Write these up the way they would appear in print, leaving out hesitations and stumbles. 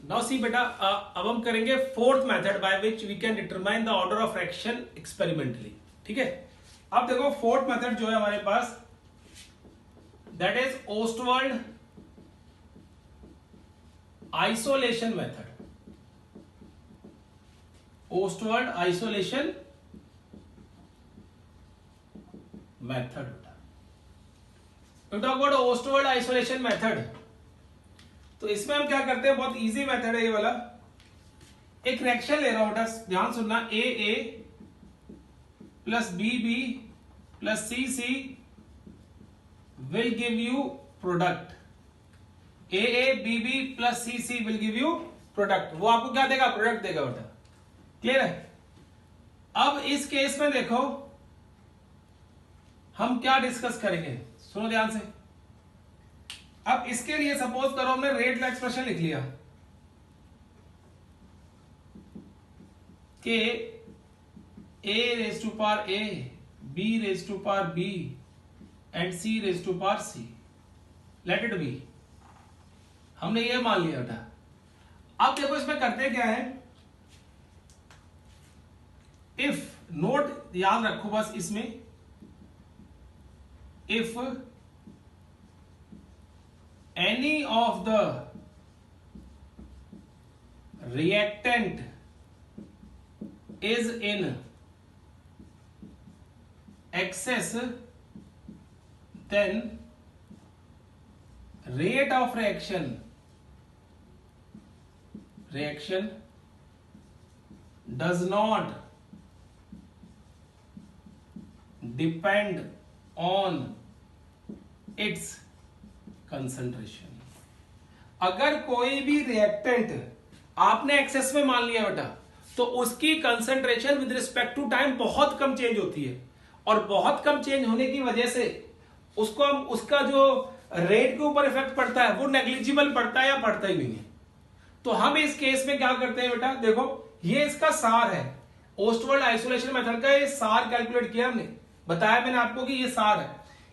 Now see बेटा, अब हम करेंगे fourth method by which we can determine the order of reaction experimentally. ठीक है, अब देखो फोर्थ मेथड जो है हमारे पास, that is Ostwald isolation method. Ostwald isolation method. To talk about Ostwald isolation method, तो इसमें हम क्या करते हैं, बहुत इजी मेथड है ये वाला। एक रिएक्शन ले रहा हूं बेटा, ध्यान सुनना, A plus B plus C will give you product. A B plus C will give you product. वो आपको क्या देगा, प्रोडक्ट देगा बेटा। क्लियर है? अब इस केस में देखो हम क्या डिस्कस करेंगे, सुनो ध्यान से। अब इसके लिए सपोज करो हमने रेट का एक्सप्रेशन लिख लिया कि a raise to power a, b raise to power b and c raise to power c, let it be. हमने ये मान लिया बेटा। अब देखो इसमें करते क्या है, इफ, नोट याद रखो बस इसमें, if any of the reactant is in excess, then rate of reaction does not depend on its concentration. अगर कोई भी रिएक्टेंट आपने एक्सेस में मान लिया बेटा, तो उसकी concentration with respect to time बहुत कम चेंज होती है, और बहुत कम चेंज होने की वजह से उसको हम, उसका जो रेट के ऊपर इफेक्ट पड़ता है वो नेग्लिजिबल पड़ता है या पड़ता ही नहीं है। तो हम इस केस में क्या करते हैं बेटा, देखो ये इसका सार है, ओस्टवर्ल्ड आइसोलेशन मेथड का ये सार कैलकुलेट किया हमने, बताया मैंने आपको कि ये सार है।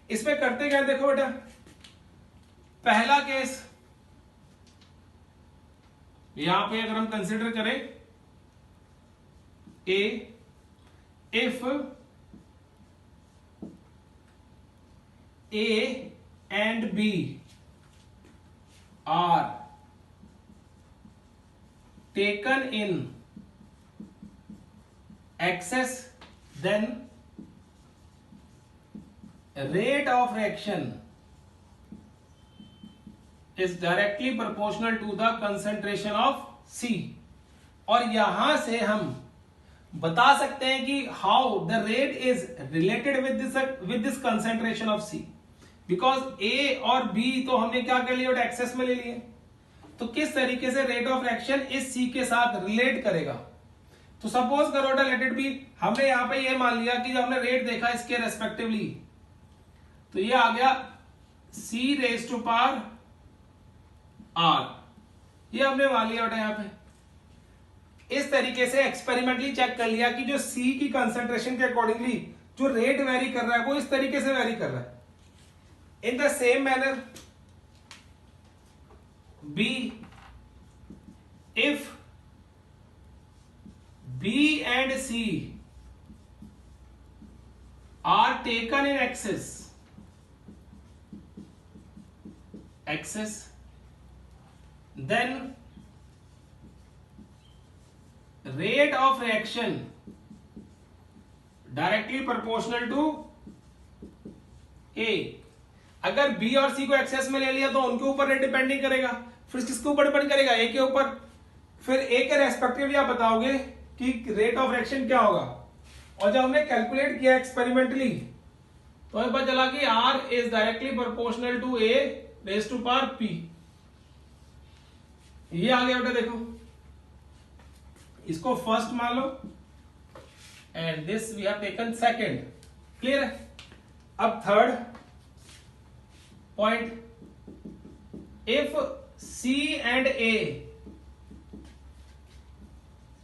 इसमें करते क्या, देखो बेटा, पहला केस यहां पे अगर हम कंसिडर करें, A if A and B are taken in excess, then rate of reaction is directly proportional to the concentration of C। और यहां से हम बता सकते हैं कि how the rate is related with this concentration of C, because A और B तो हमने क्या कर लिया, एक्सेस में ले लिए, तो किस तरीके से रेट ऑफ रिएक्शन इस C के साथ रिलेट करेगा। तो सपोज करो लेट इट बी, हमने यहां पे ये मान लिया कि जब हमने रेट देखा इसके रेस्पेक्टिवली, तो ये आ गया C raise to power R, ये हमने मान लिया बेटा। यहां पे इस तरीके से एक्सपेरिमेंटली चेक कर लिया कि जो C की कंसंट्रेशन के अकॉर्डिंगली जो रेट वेरी कर रहा है वो इस तरीके से वेरी कर रहा है। In the same manner B, if B and C are taken in excess, then rate of reaction directly proportional to A। अगर B और C को एक्सेस में ले लिया तो उनके ऊपर रेट डिपेंड नहीं करेगा, फिर किसके ऊपर डिपेंड करेगा, A के ऊपर। फिर A के रेस्पेक्टिवली आप बताओगे कि रेट ऑफ रिएक्शन क्या होगा, और जब हमने कैलकुलेट किया एक्सपेरिमेंटली तो हमें पता चला कि R is directly proportional to A raise to power P। ये आ गया बेटा, देखो इसको फर्स्ट मान लो and this we have taken second. Clear है? अब third point, if C and A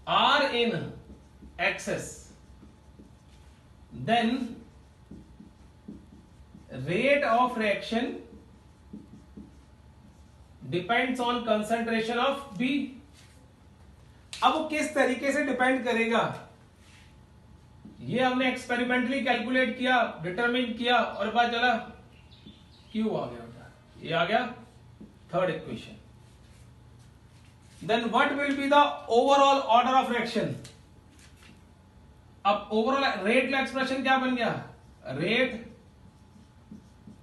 are in excess, then rate of reaction depends on concentration of B. अब वो किस तरीके से डिपेंड करेगा, ये हमने एक्सपेरिमेंटली कैलकुलेट किया, डिटरमिन किया और पता चला क्यू आ गया, ये आ गया third equation. Then what will be the overall order of reaction. अब ओवरऑल रेट लॉ एक्सप्रेशन क्या बन गया, rate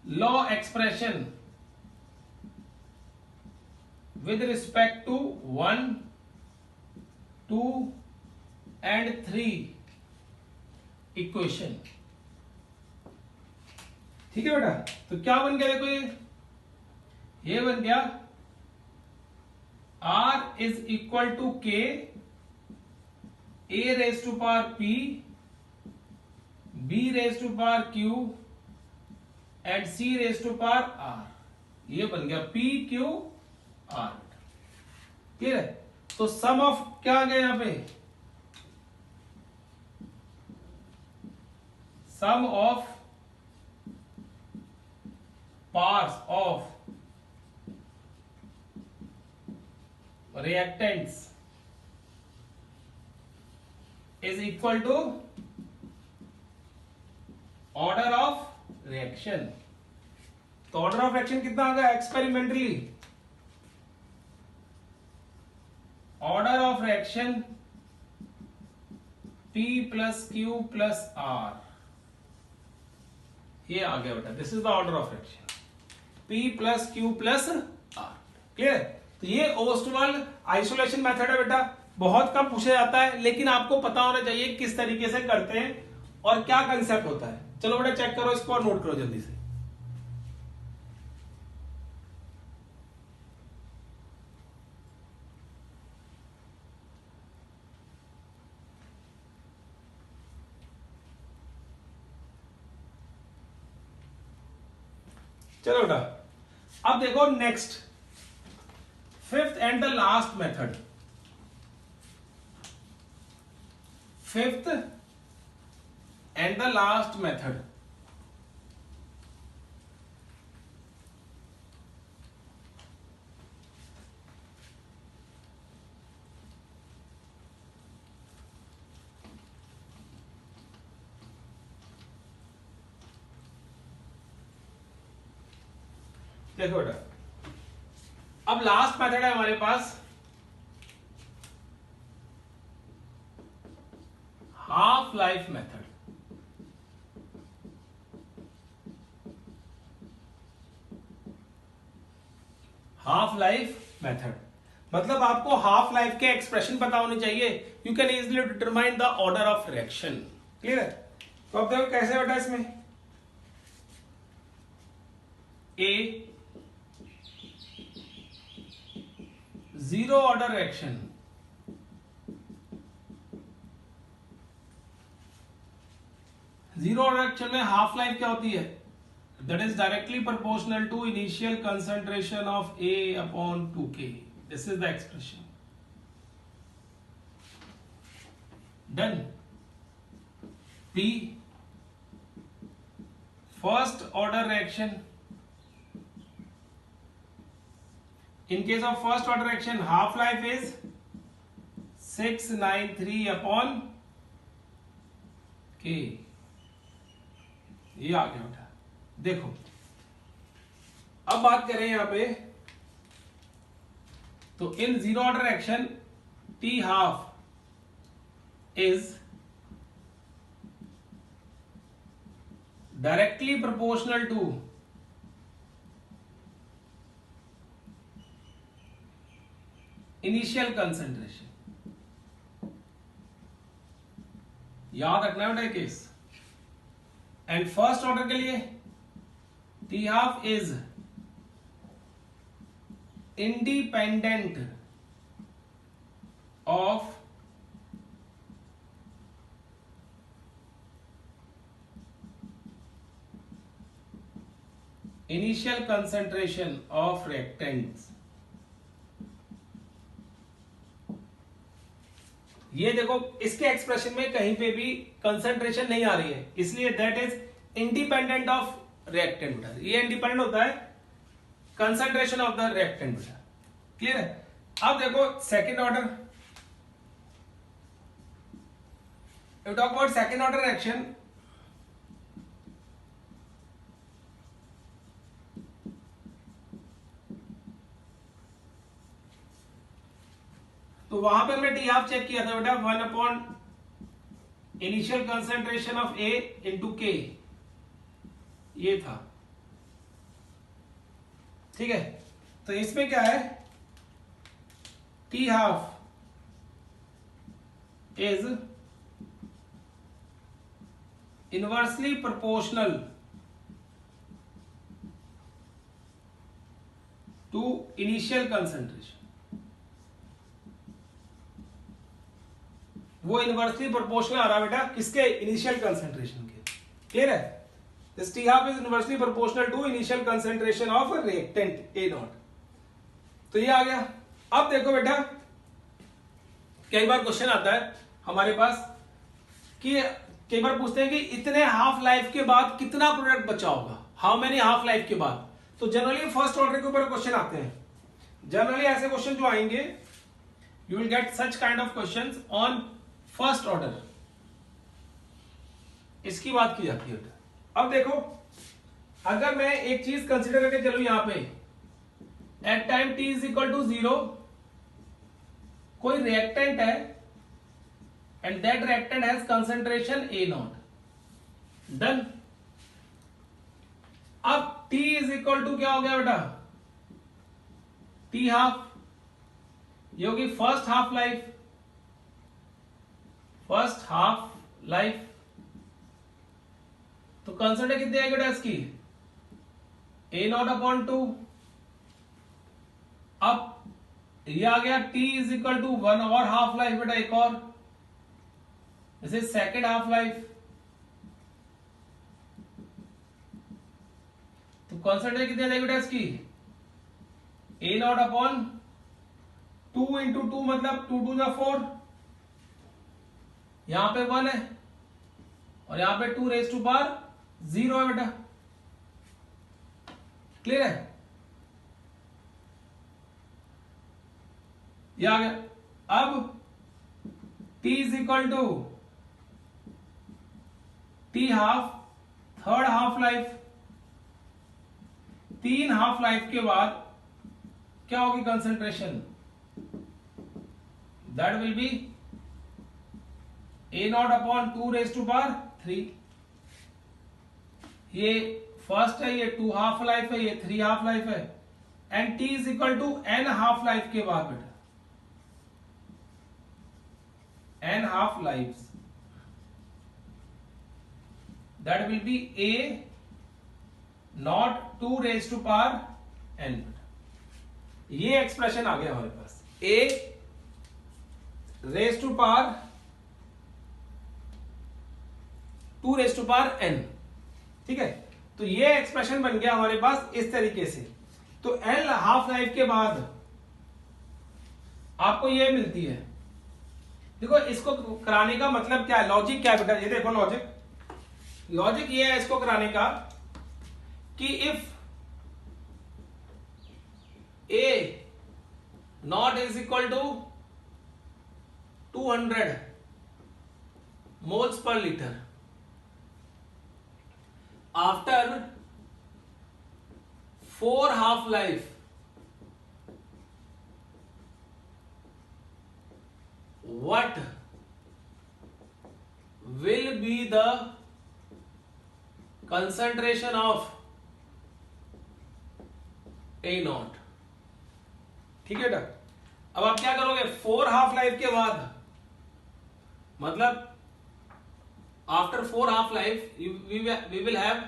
law expression with respect to 1, 2 and 3 equation. ठीक है बेटा, तो क्या बन गया, देखो ये बन गया R is equal to K A raise to power P B raise to power Q and C raise to power R। ये बन गया P Q R। क्लियर है, तो सम ऑफ क्या आ गया यहां पे, sum of parts of reactants is equal to order of reaction. तो ऑर्डर ऑफ रिएक्शन कितना आ गया experimentally, order of reaction P plus Q plus R, ये आ गया बेटा, this is the order of reaction P plus Q plus R। Clear, तो ये ओस्टमल आइसोलेशन मेथड है बेटा, बहुत कम पूछा जाता है, लेकिन आपको पता होना चाहिए किस तरीके से करते हैं और क्या कंसेप्ट होता है। चलो बेटा चेक करो इसको और नोट करो जल्दी से। चलो बेटा, अब देखो next fifth and the last method, fifth and the last method. देखो बेटा, अब लास्ट मेथड है हमारे पास half life method. Half life method मतलब आपको हाफ लाइफ के एक्सप्रेशन पता होने चाहिए, you can easily determine the order of reaction. Clear है, तो अब देखो कैसे बेटा, इसमें a zero order reaction, zero order reaction में हाफ लाइफ क्या होती है, that is directly proportional to initial concentration of A upon 2K। This is the expression. Done. P first order reaction, in case of first order reaction half life is 693 upon K। ये आ गया बेटा, देखो अब बात करें यहां पे, तो in zero order reaction T half is directly proportional to initial concentration. याद रखना बेटा केस। एंड फर्स्ट ऑर्डर के लिए T half is independent of initial concentration of reactants. ये देखो इसके एक्सप्रेशन में कहीं पे भी कंसंट्रेशन नहीं आ रही है, इसलिए that is independent of reactant. ये इंडिपेंडेंट होता है कंसंट्रेशन ऑफ द रिएक्टेंट बेटा। क्लियर है? अब देखो second order, you talk about second order reaction. तो वहां पर हमने टी हाफ चेक किया था बेटा, 1 upon initial concentration of A into K, ये था। ठीक है, तो इसमें क्या है, t half is inversely proportional to initial concentration. वो इनवर्सली प्रोपोर्शनल आ रहा है बेटा किसके, इनिशियल कंसंट्रेशन के। क्लियर है? This t half is inversely proportional to initial concentration of reactant A naught. तो ये आ गया। अब देखो बेटा, कई बार क्वेश्चन आता है हमारे पास कि कई बार पूछते हैं कि इतने हाफ लाइफ के बाद कितना प्रोडक्ट बचा होगा, हाउ मेनी हाफ लाइफ के बाद। तो जनरली फर्स्ट ऑर्डर के ऊपर क्वेश्चन आते हैं। जनरली ऐसे क्वेश्चन जो आएंगे, you will get such kind of questions on first order, इसकी बात की जाती है। अब देखो, अगर मैं एक चीज कंसीडर करके चलूं यहां पे, at time t is equal to 0 कोई रिएक्टेंट है and that reactant has concentration A naught, done. अब t इज इक्वल टू क्या हो गया बेटा, t हाफ, ये होगी first half life, first half life. तो कंसंट्रेशन कितनी आएगी बेटा इसकी, ए नॉट अपॉन 2। अब ये आ गया t इज इक्वल टू 1 और हाफ लाइफ बेटा, एक और, this is second half life. तो कंसंट्रेशन कितनी आ जाएगी बेटा इसकी, ए नॉट अपॉन 2 इंटू 2 मतलब 2 2 4, यहां पे 1 है और यहां पे 2 रेज टू पावर 0 है बेटा। क्लियर है? ये आ गया। अब t is equal to t half, third half life, 3 half life के बाद क्या होगी concentration, that will be A naught upon 2 raise to power 3। ये फर्स्ट है, ये 2 हाफ लाइफ है, ये 3 हाफ लाइफ है, and t is equal to n half life के बाद बेटा, n half life, that will be a naught 2 raise to power n। ये एक्सप्रेशन आ गया हमारे पास, a raise to power 2 raise to power n। ठीक है, तो ये एक्सप्रेशन बन गया हमारे पास इस तरीके से। तो n हाफ लाइफ के बाद आपको ये मिलती है। देखो इसको कराने का मतलब क्या है, लॉजिक क्या है बेटा, ये देखो लॉजिक ये है इसको कराने का कि if a naught is equal to 200 moles per litre after 4 half life, what will be the concentration of A naught। ठीक है बेटा, अब आप क्या करोगे, 4 हाफ लाइफ के बाद, मतलब after 4 half life we will have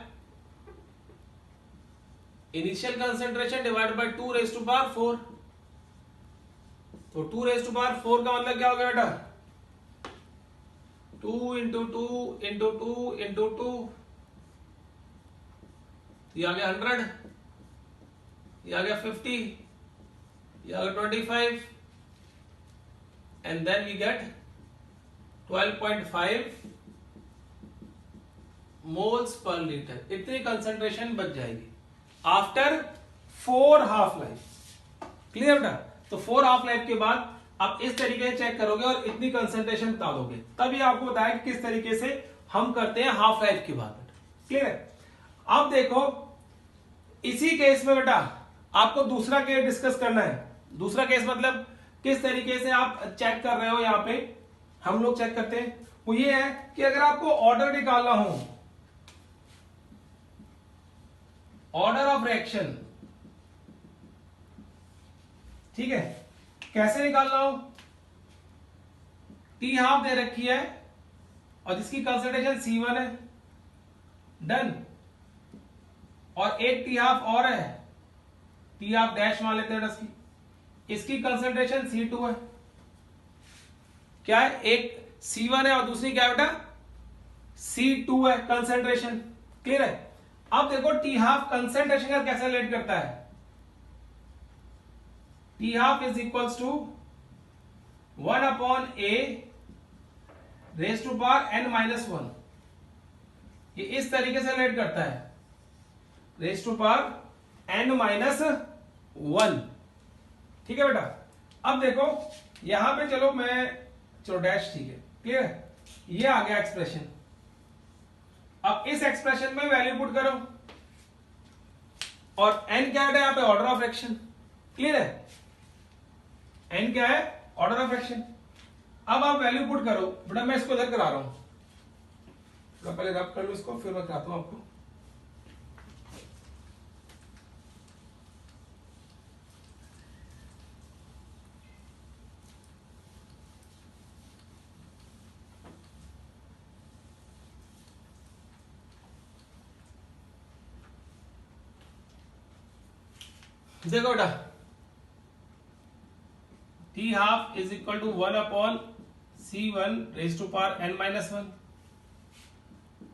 initial concentration divided by 2 raised to power 4। तो 2 raised to power 4 का मतलब क्या हो गया बेटा, 2 इंटू 2 इंटू 2 इंटू 2, ये आ गया 100, ये आ गया 50, ये आ गया 25, and then we get 12.5 moles per litre. इतनी कंसंट्रेशन बच जाएगी आफ्टर 4 हाफ लाइफ। क्लियर बेटा? तो 4 हाफ लाइफ के बाद आप इस तरीके से चेक करोगे और इतनी कंसंट्रेशन बता दोगे, तभी आपको बताया कि किस तरीके से हम करते हैं हाफ लाइफ के बाद। क्लियर है? अब देखो इसी केस में बेटा आपको दूसरा केस डिस्कस करना है। दूसरा केस मतलब किस तरीके से आप चेक कर रहे हो, यहां पे हम लोग चेक करते हैं वो ये है कि अगर आपको ऑर्डर निकालना हो, ऑर्डर ऑफ रिएक्शन, ठीक है, कैसे निकालना हो, टी हाफ दे रखी है और जिसकी कंसंट्रेशन C1 है, डन, और एक टी हाफ और है, टी हाफ डैश मान लेते हैं इसकी, इसकी कंसंट्रेशन C2 है। क्या है? एक C1 है और दूसरी क्या है बेटा? C2 है कंसंट्रेशन। क्लियर है? अब देखो टी हाफ कंसंट्रेशन का कैसे रिलेट करता है, t half is equals to 1/A raise to power n-1। ये इस तरीके से रिलेट करता है, रेज टू पावर n-1। ठीक है बेटा? अब देखो यहां पे चलो डैश, ठीक है, क्लियर है? ये आ गया एक्सप्रेशन। अब इस एक्सप्रेशन में वैल्यू पुट करो और n क्या है यहां पे? Order of reaction. क्लियर है? n क्या है? Order of reaction. अब आप वैल्यू पुट करो बेटा, मैं इसको इधर करा रहा हूं, पहले रब कर लो इसको, फिर मैं कराता हूं आपको। देखो बेटा t half is equal to 1/C1 raise to power n-1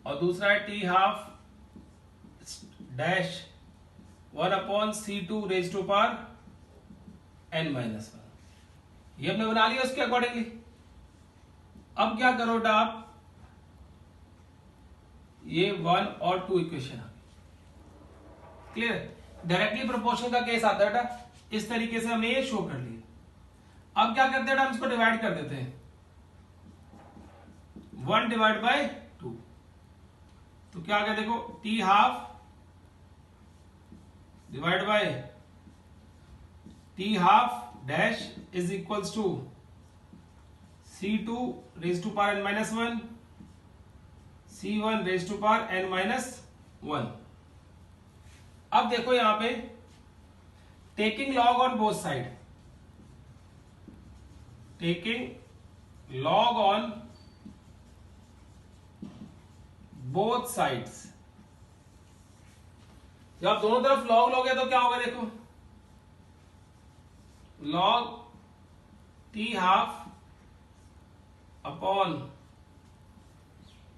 और दूसरा है t half dash 1/C2 raise to power n-1। ये हमने बना लिया उसके अकॉर्डिंगली। अब क्या करो बेटा आप, ये 1 और 2 इक्वेशन। क्लियर? डायरेक्टली प्रोपोर्शनल का केस आता है बेटा, इस तरीके से हमने ये शो कर लिया। अब क्या करते हैं बेटा, हम इसको डिवाइड कर देते हैं, 1 डिवाइड बाय 2। तो क्या आ गया देखो, t half divide by t half dash is equals to C2 raise to power n-1, C1 raise to power n-1। अब देखो यहां पे taking log on both side, taking log on both sides. जब आप दोनों तरफ लॉग लोगे तो क्या होगा देखो, log t half upon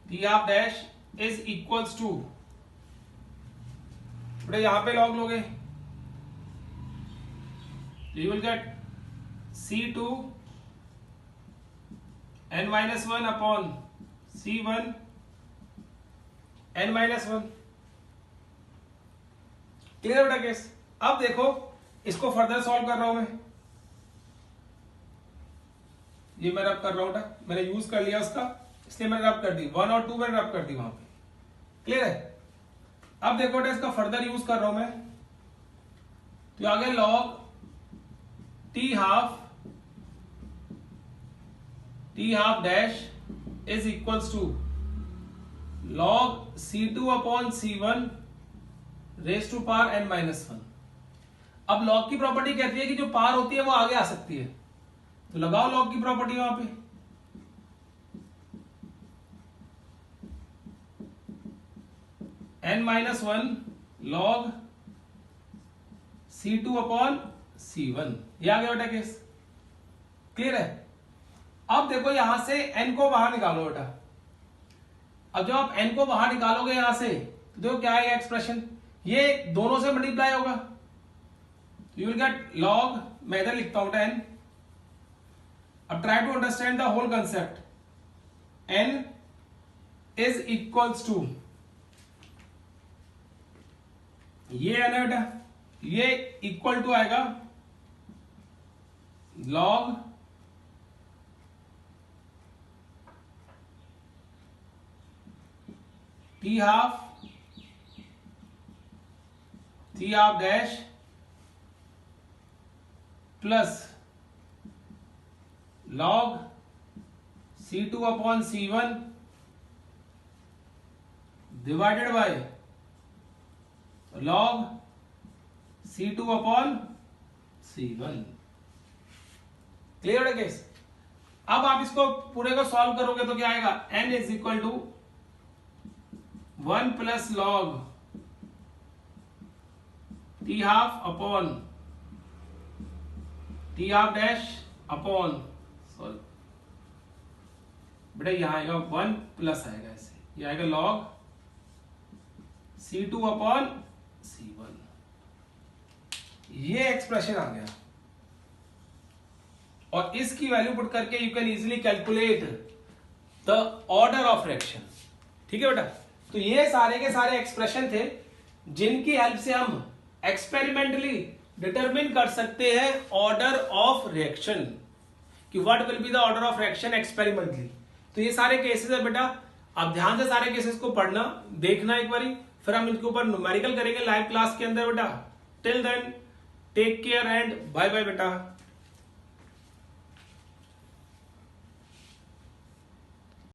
t half dash is equals to, यहां पे लॉग लोगे, you will get C2 n-1 upon C1 n-1। Clear बेटा केस? अब देखो इसको फर्दर सॉल्व कर रहा हूं मैं, ये मैं रब कर रहा हूं बेटा, मैंने यूज कर लिया उसका, इसलिए मैंने रब कर दी, 1 और 2 मैंने रब कर दी वहां पे। क्लियर है? अब देखो बेटा इसका फर्दर यूज कर रहा हूं मैं, तो आगे log t half dash is equals to log C2 upon C1 raise to power n-1। अब लॉग की प्रॉपर्टी कहती है कि जो पावर होती है वो आगे आ सकती है, तो लगाओ लॉग की प्रॉपर्टी वहां पे, n-1 log C2 upon C1। ये आ गया बेटा केस। क्लियर है? अब देखो यहां से n को बाहर निकालो बेटा। अब जब आप n को बाहर निकालोगे यहां से, तो देखो क्या आएगा एक्सप्रेशन, ये दोनों से मल्टीप्लाई होगा, यू विल गेट लॉग, मैं इधर लिखता हूं n। अब try to understand the whole concept, n is equals to, ये है ना बेटा ये इक्वल टू आएगा log t half dash plus log C2 upon C1 divided by log C2 upon C1। Clear है केस? अब आप इसको पूरे को सॉल्व करोगे तो क्या आएगा, n is equal to 1 plus log t half upon t half dash upon, sorry बेटा यहां आएगा 1 प्लस आएगा ऐसे, ये आएगा log C2 अपॉन C1। ये एक्सप्रेशन आ गया और इसकी वैल्यू पुट करके you can easily calculate the order of reaction. ठीक है बेटा, तो ये सारे के सारे एक्सप्रेशन थे जिनकी हेल्प से हम एक्सपेरिमेंटली डिटरमिन कर सकते हैं ऑर्डर ऑफ रिएक्शन कि what will be the order of reaction experimentally. तो ये सारे केसेस है बेटा, आप ध्यान से सारे केसेस को पढ़ना, देखना एक बारी, फिर हम इनके ऊपर न्यूमेरिकल करेंगे लाइव क्लास के अंदर बेटा। Till then take care and bye bye बेटा।